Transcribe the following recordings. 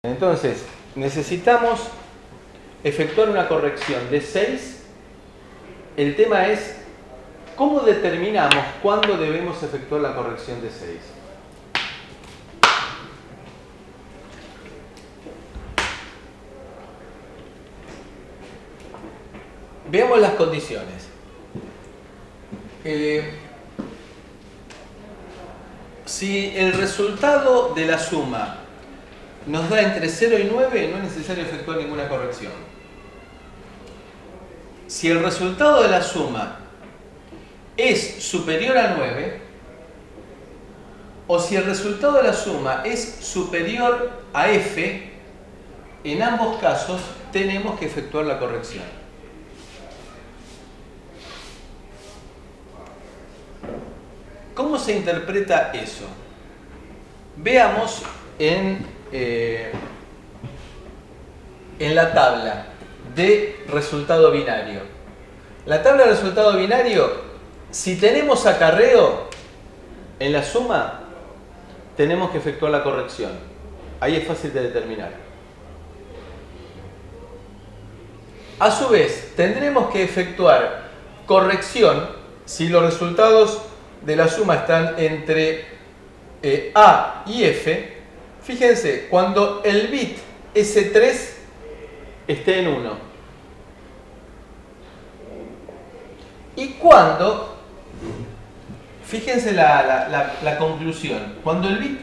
Entonces, necesitamos efectuar una corrección de 6. El tema es, ¿cómo determinamos cuándo debemos efectuar la corrección de 6? Veamos las condiciones. Si el resultado de la suma nos da entre 0 y 9, no es necesario efectuar ninguna corrección. Si el resultado de la suma es superior a 9, o si el resultado de la suma es superior a f, en ambos casos tenemos que efectuar la corrección. ¿Cómo se interpreta eso? Veamos en la tabla de resultado binario. La tabla de resultado binario, si tenemos acarreo en la suma, tenemos que efectuar la corrección. Ahí es fácil de determinar. A su vez, tendremos que efectuar corrección si los resultados de la suma están entre A y F. Fíjense, cuando el bit S3 esté en 1. Y cuando, fíjense la conclusión, cuando el bit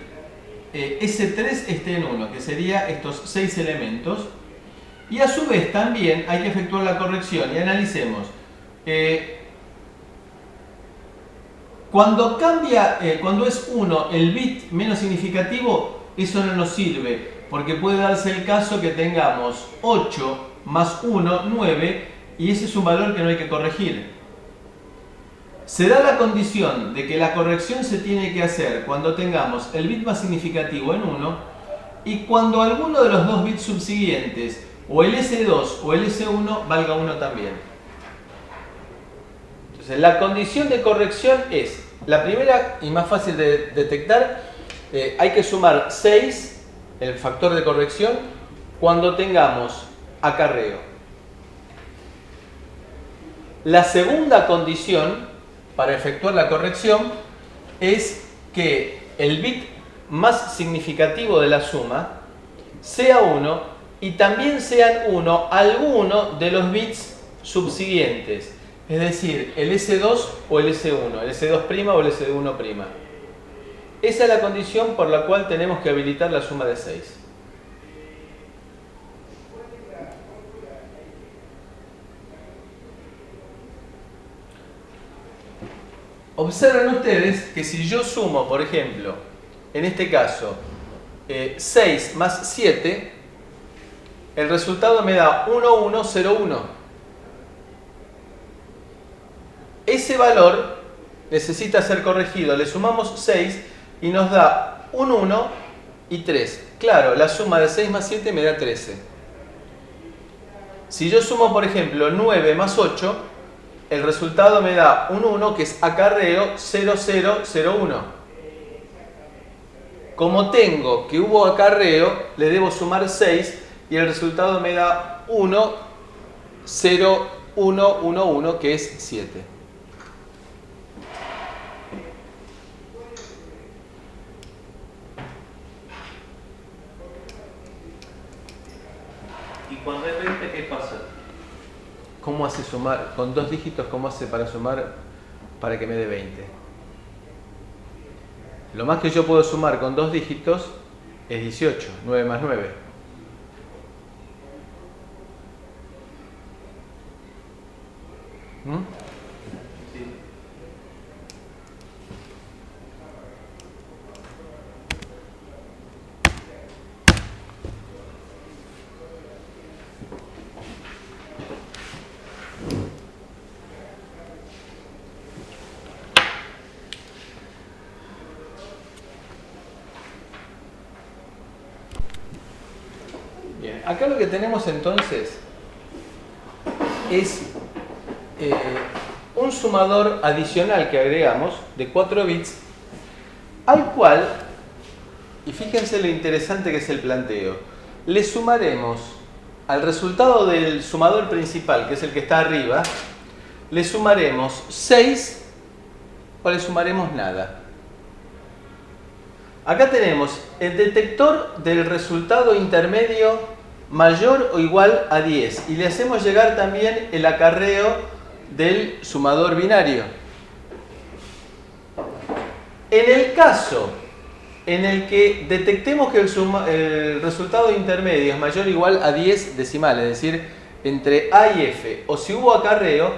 S3 esté en 1, que sería estos 6 elementos, y a su vez también hay que efectuar la corrección y analicemos. Cuando cambia, cuando es 1 el bit menos significativo, eso no nos sirve, porque puede darse el caso que tengamos 8 más 1, 9, y ese es un valor que no hay que corregir. Se da la condición de que la corrección se tiene que hacer cuando tengamos el bit más significativo en 1 y cuando alguno de los dos bits subsiguientes, o el S2 o el S1, valga 1 también. Entonces, la condición de corrección es, la primera y más fácil de detectar, hay que sumar 6, el factor de corrección, cuando tengamos acarreo. La segunda condición para efectuar la corrección es que el bit más significativo de la suma sea 1 y también sean 1 alguno de los bits subsiguientes. Es decir, el S2 o el S1, el S2' o el S1'. Esa es la condición por la cual tenemos que habilitar la suma de 6. Observen ustedes que si yo sumo, por ejemplo, en este caso, 6 más 7, el resultado me da 1101. Ese valor necesita ser corregido. Le sumamos 6 y nos da un 1 y 3. Claro, la suma de 6 más 7 me da 13. Si yo sumo, por ejemplo, 9 más 8, el resultado me da un 1 que es acarreo 0001. Como tengo que hubo acarreo, le debo sumar 6 y el resultado me da 10111, que es 7. ¿Y cuando es 20 qué pasa? ¿Cómo hace sumar? Con 2 dígitos, ¿cómo hace para sumar para que me dé 20? Lo más que yo puedo sumar con 2 dígitos es 18, 9 más 9. Sí. Bien, acá lo que tenemos entonces es un sumador adicional que agregamos de 4 bits, al cual, y fíjense lo interesante que es el planteo, le sumaremos al resultado del sumador principal, que es el que está arriba, le sumaremos 6 o le sumaremos nada. Acá tenemos el detector del resultado intermedio mayor o igual a 10 y le hacemos llegar también el acarreo del sumador binario. En el caso en el que detectemos que el resultado intermedio es mayor o igual a 10 decimales, es decir, entre A y F, o si hubo acarreo,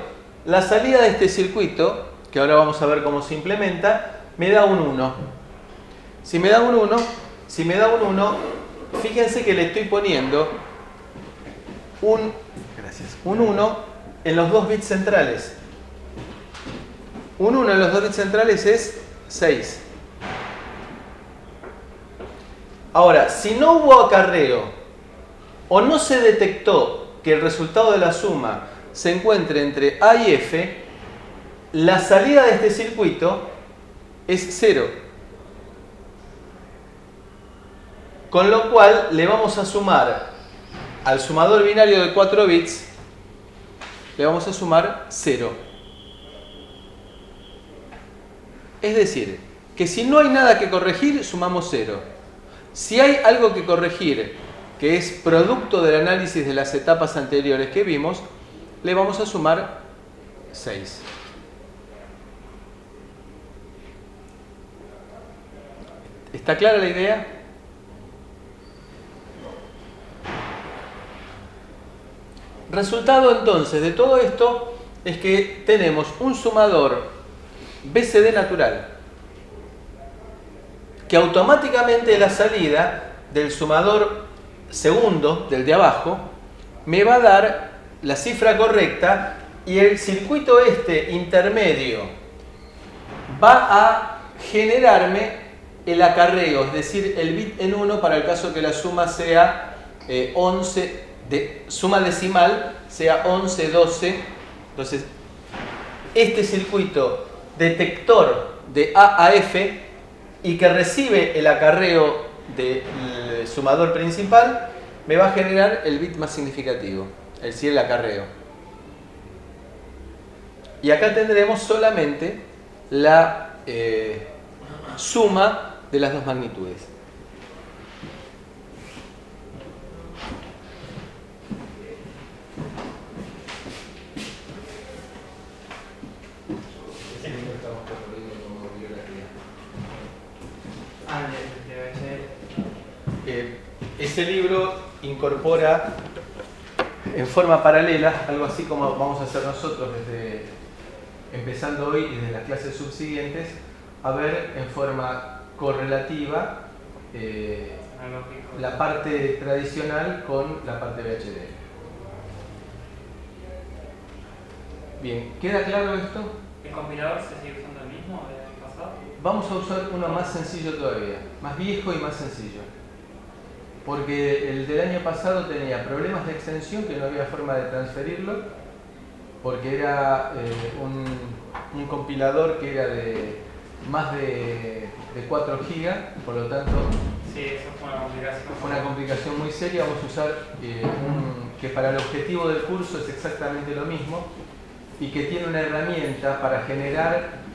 la salida de este circuito, que ahora vamos a ver cómo se implementa, me da un 1. Si me da un 1, fíjense que le estoy poniendo un 1 en los dos bits centrales. Un 1 en los dos bits centrales es 6. Ahora, si no hubo acarreo o no se detectó que el resultado de la suma se encuentre entre A y F, la salida de este circuito es 0. Con lo cual le vamos a sumar al sumador binario de 4 bits, le vamos a sumar 0. Es decir, que si no hay nada que corregir, sumamos 0. Si hay algo que corregir, que es producto del análisis de las etapas anteriores que vimos, le vamos a sumar 6. ¿Está clara la idea? Resultado entonces de todo esto es que tenemos un sumador BCD natural que automáticamente la salida del sumador segundo, del de abajo, me va a dar la cifra correcta y el circuito este intermedio va a generarme el acarreo, es decir, el bit en 1 para el caso que la suma sea 11, suma decimal sea 11, 12. Entonces, este circuito detector de A a F y que recibe el acarreo del sumador principal, me va a generar el bit más significativo, es decir, el acarreo. Y acá tendremos solamente la suma de las dos magnitudes. Ese libro incorpora en forma paralela, algo así como vamos a hacer nosotros empezando hoy y desde las clases subsiguientes, a ver en forma correlativa la parte tradicional con la parte VHDL. Bien, ¿queda claro esto? ¿El compilador se sigue usando el mismo del pasado? Vamos a usar uno más sencillo todavía, más viejo y más sencillo. Porque el del año pasado tenía problemas de extensión que no había forma de transferirlo, porque era un compilador que era de más de 4 GB, por lo tanto sí, eso fue una complicación. Fue una complicación muy seria. Vamos a usar que para el objetivo del curso es exactamente lo mismo y que tiene una herramienta para generar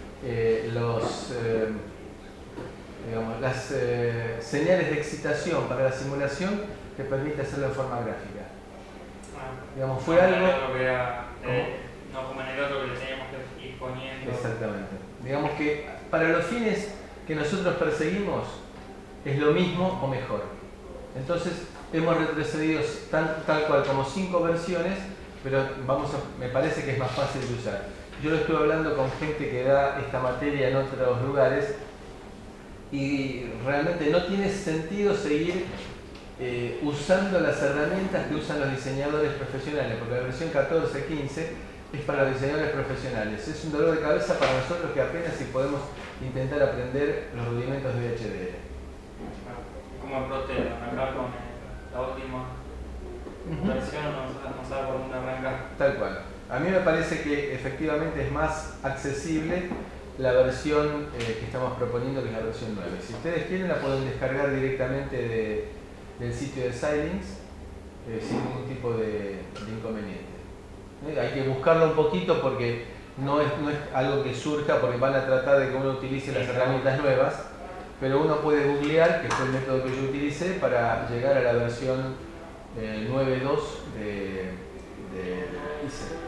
las señales de excitación para la simulación que permite hacerlo de forma gráfica. Digamos, fue algo... no como en el otro que le teníamos que ir poniendo. Exactamente. Digamos que para los fines que nosotros perseguimos es lo mismo o mejor. Entonces hemos retrocedido tal cual como 5 versiones, pero me parece que es más fácil de usar. Yo lo estuve hablando con gente que da esta materia en otros lugares y realmente no tiene sentido seguir usando las herramientas que usan los diseñadores profesionales, porque la versión 14.15 es para los diseñadores profesionales. Es un dolor de cabeza para nosotros que apenas si podemos intentar aprender los rudimentos de VHDL. Como en Protera, acá con la última versión no sabe por dónde arrancar. Tal cual. A mí me parece que efectivamente es más accesible la versión que estamos proponiendo, que es la versión 9. Si ustedes quieren, la pueden descargar directamente del sitio de Xilinx sin ningún tipo de inconveniente. Hay que buscarlo un poquito porque no es algo que surja porque van a tratar de que uno utilice las herramientas nuevas, pero uno puede googlear, que fue el método que yo utilicé para llegar a la versión 9.2 de ICE.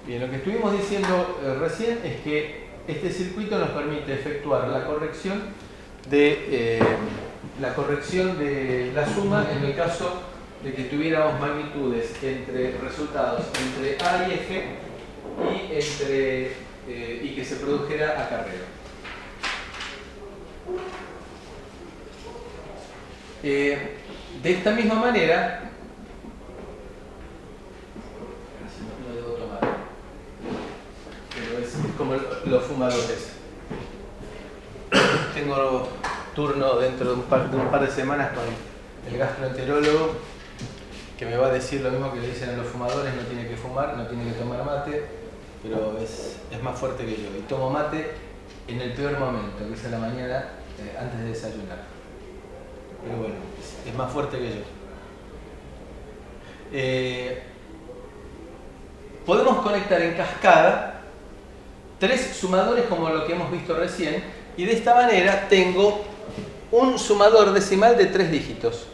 Bien, lo que estuvimos diciendo recién es que este circuito nos permite efectuar la corrección de la suma en el caso de que tuviéramos magnitudes entre resultados entre A y F y que se produjera acarreo. De esta misma manera, no debo tomar, pero es como los fumadores. Tengo turno dentro de un par de semanas con el gastroenterólogo que me va a decir lo mismo que le dicen a los fumadores: no tiene que fumar, no tiene que tomar mate, pero es más fuerte que yo. Y tomo mate en el peor momento, que es a la mañana antes de desayunar. Pero bueno, es más fuerte que yo. Podemos conectar en cascada 3 sumadores como lo que hemos visto recién, y de esta manera tengo un sumador decimal de 3 dígitos.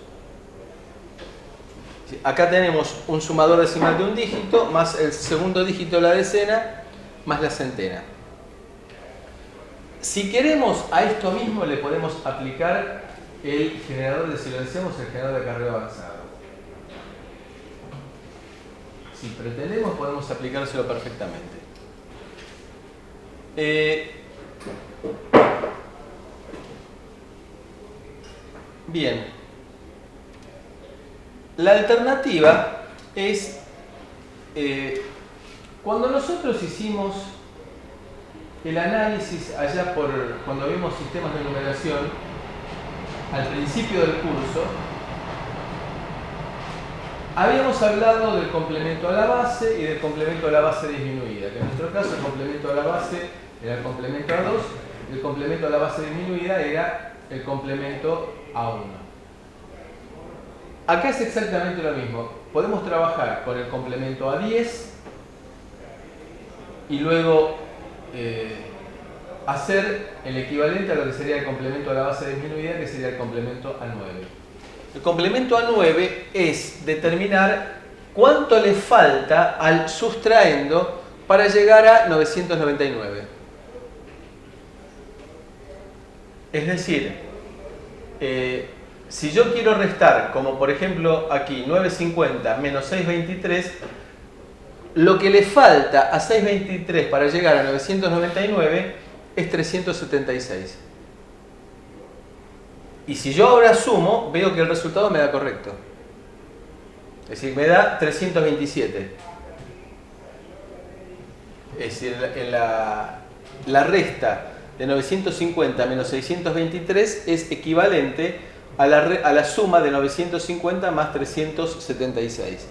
Acá tenemos un sumador decimal de un dígito, más el segundo dígito de la decena, más la centena. Si queremos, a esto mismo le podemos aplicar el generador si lo deseamos, el generador de acarreo avanzado. Si pretendemos, podemos aplicárselo perfectamente. Bien. La alternativa es cuando nosotros hicimos el análisis allá cuando vimos sistemas de numeración al principio del curso, habíamos hablado del complemento a la base y del complemento a la base disminuida, que en nuestro caso el complemento a la base era el complemento a 2, y el complemento a la base disminuida era el complemento a 1. Acá es exactamente lo mismo. Podemos trabajar con el complemento a 10 y luego hacer el equivalente a lo que sería el complemento a la base disminuida, que sería el complemento a 9. El complemento a 9 es determinar cuánto le falta al sustraendo para llegar a 999. Es decir, si yo quiero restar, como por ejemplo aquí, 950 menos 623, lo que le falta a 623 para llegar a 999 es 376. Y si yo ahora sumo, veo que el resultado me da correcto. Es decir, me da 327. Es decir, la resta de 950 menos 623 es equivalente a la suma de 950 más 376.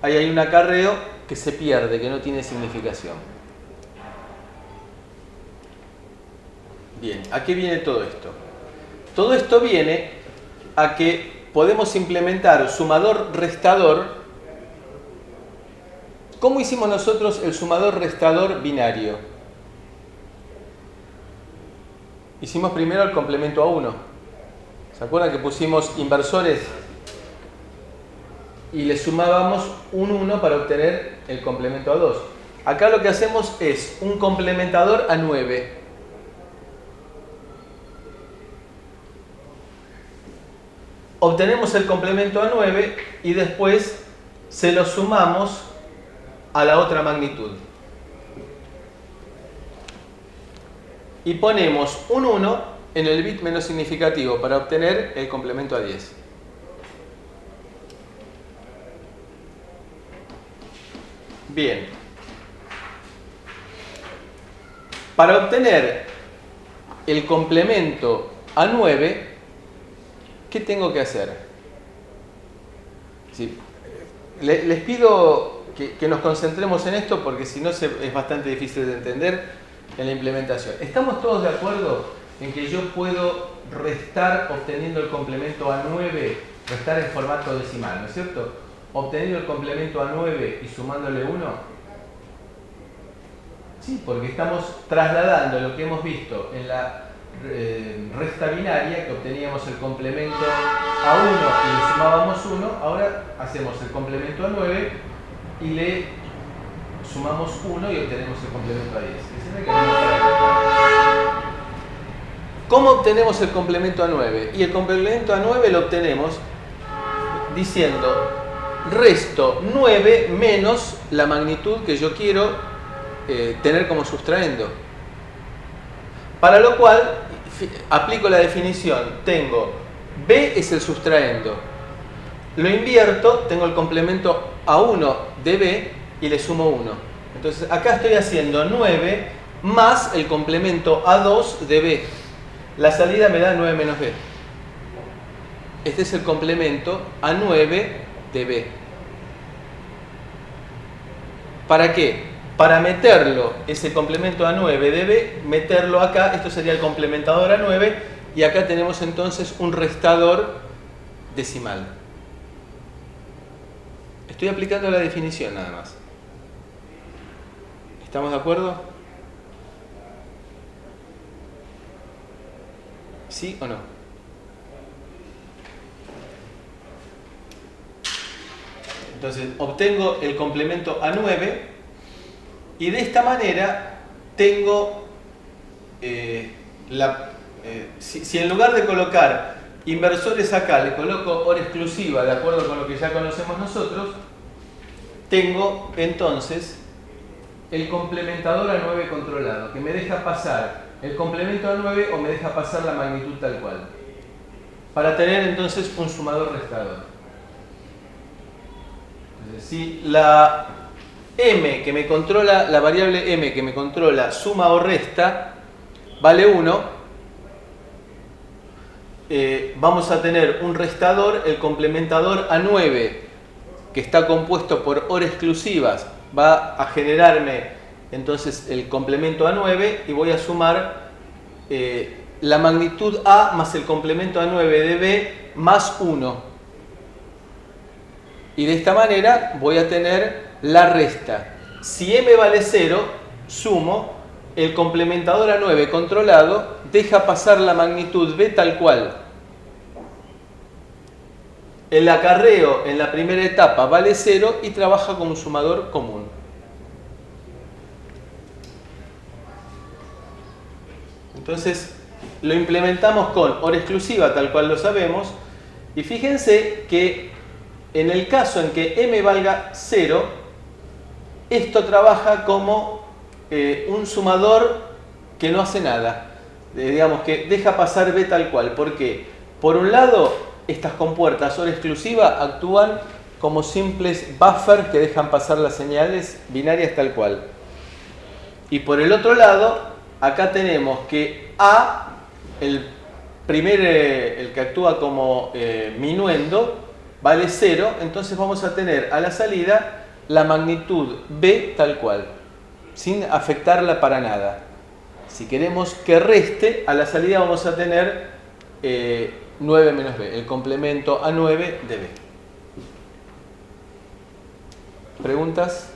Ahí hay un acarreo que se pierde, que no tiene significación. Bien, ¿a qué viene todo esto? Todo esto viene a que podemos implementar sumador-restador. ¿Cómo hicimos nosotros el sumador-restador binario? Hicimos primero el complemento a 1. ¿Se acuerdan que pusimos inversores y le sumábamos un 1 para obtener el complemento a 2? Acá lo que hacemos es un complementador a 9. Obtenemos el complemento a 9 y después se lo sumamos a la otra magnitud. Y ponemos un 1 en el bit menos significativo para obtener el complemento a 10. Bien. Para obtener el complemento a 9, ¿qué tengo que hacer? Sí. Les pido que nos concentremos en esto porque si no es bastante difícil de entender en la implementación. ¿Estamos todos de acuerdo en que yo puedo restar obteniendo el complemento A9, restar en formato decimal, ¿no es cierto? Obteniendo el complemento A9 y sumándole 1. Sí, porque estamos trasladando lo que hemos visto en la resta binaria, que obteníamos el complemento A1 y le sumábamos 1, ahora hacemos el complemento A9 y le sumamos 1 y obtenemos el complemento A10. ¿Cómo obtenemos el complemento A9? Y el complemento A9 lo obtenemos diciendo resto 9 menos la magnitud que yo quiero tener como sustraendo. Para lo cual aplico la definición, tengo B es el sustraendo, lo invierto, tengo el complemento A1 de B y le sumo 1. Entonces acá estoy haciendo 9 más el complemento A2 de B. La salida me da 9 menos B. Este es el complemento A9 de B. ¿Para qué? Para meterlo, ese complemento A9 de B, meterlo acá, esto sería el complementador A9, y acá tenemos entonces un restador decimal. Estoy aplicando la definición nada más. ¿Estamos de acuerdo? ¿Sí o no? Entonces obtengo el complemento A9 y de esta manera tengo si en lugar de colocar inversores acá le coloco hora exclusiva de acuerdo con lo que ya conocemos nosotros, tengo entonces el complementador A9 controlado que me deja pasar el complemento A9 o me deja pasar la magnitud tal cual para tener entonces un sumador restador. Entonces, si la M que me controla, la variable M que me controla suma o resta vale 1, vamos a tener un restador, el complementador A9 que está compuesto por horas exclusivas va a generarme entonces el complemento A9 y voy a sumar la magnitud A más el complemento A9 de B más 1 y de esta manera voy a tener la resta. Si M vale 0, sumo, el complementador A9 controlado deja pasar la magnitud B tal cual. El acarreo en la primera etapa vale 0 y trabaja como un sumador común. Entonces lo implementamos con hora exclusiva tal cual lo sabemos y fíjense que en el caso en que M valga 0, esto trabaja como un sumador que no hace nada. Digamos que deja pasar B tal cual. ¿Por qué? Por un lado, estas compuertas hora exclusiva actúan como simples buffers que dejan pasar las señales binarias tal cual. Y por el otro lado, acá tenemos que A, el que actúa como minuendo, vale 0, entonces vamos a tener a la salida la magnitud B tal cual, sin afectarla para nada. Si queremos que reste, a la salida vamos a tener 9 menos B, el complemento A9 de B. ¿Preguntas?